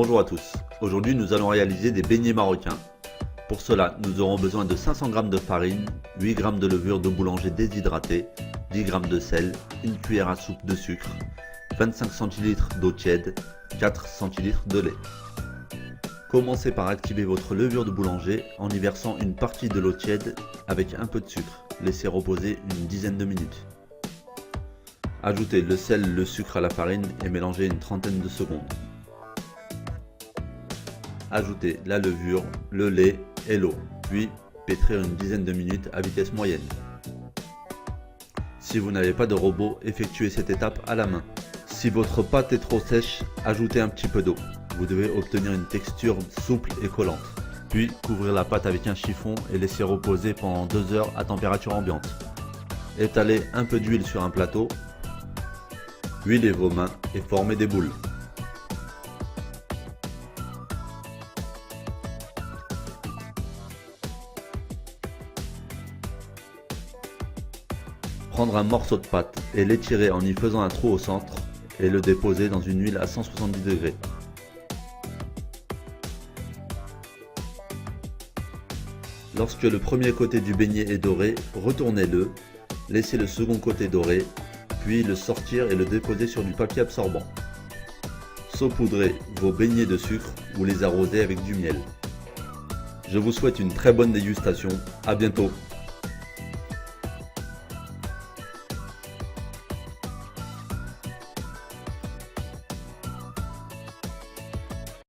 Bonjour à tous, aujourd'hui nous allons réaliser des beignets marocains. Pour cela, nous aurons besoin de 500 g de farine, 8 g de levure de boulanger déshydratée, 10 g de sel, une cuillère à soupe de sucre, 25 cl d'eau tiède, 4 cl de lait. Commencez par activer votre levure de boulanger en y versant une partie de l'eau tiède avec un peu de sucre. Laissez reposer une dizaine de minutes. Ajoutez le sel, le sucre à la farine et mélangez une trentaine de secondes. Ajoutez la levure, le lait et l'eau, puis pétrir une dizaine de minutes à vitesse moyenne. Si vous n'avez pas de robot, effectuez cette étape à la main. Si votre pâte est trop sèche, ajoutez un petit peu d'eau. Vous devez obtenir une texture souple et collante. Puis couvrir la pâte avec un chiffon et laisser reposer pendant 2 heures à température ambiante. Étalez un peu d'huile sur un plateau, huilez vos mains et formez des boules. Prendre un morceau de pâte et l'étirer en y faisant un trou au centre et le déposer dans une huile à 170 degrés. Lorsque le premier côté du beignet est doré, retournez-le, laissez le second côté doré, puis le sortir et le déposer sur du papier absorbant. Saupoudrez vos beignets de sucre ou les arrosez avec du miel. Je vous souhaite une très bonne dégustation, à bientôt.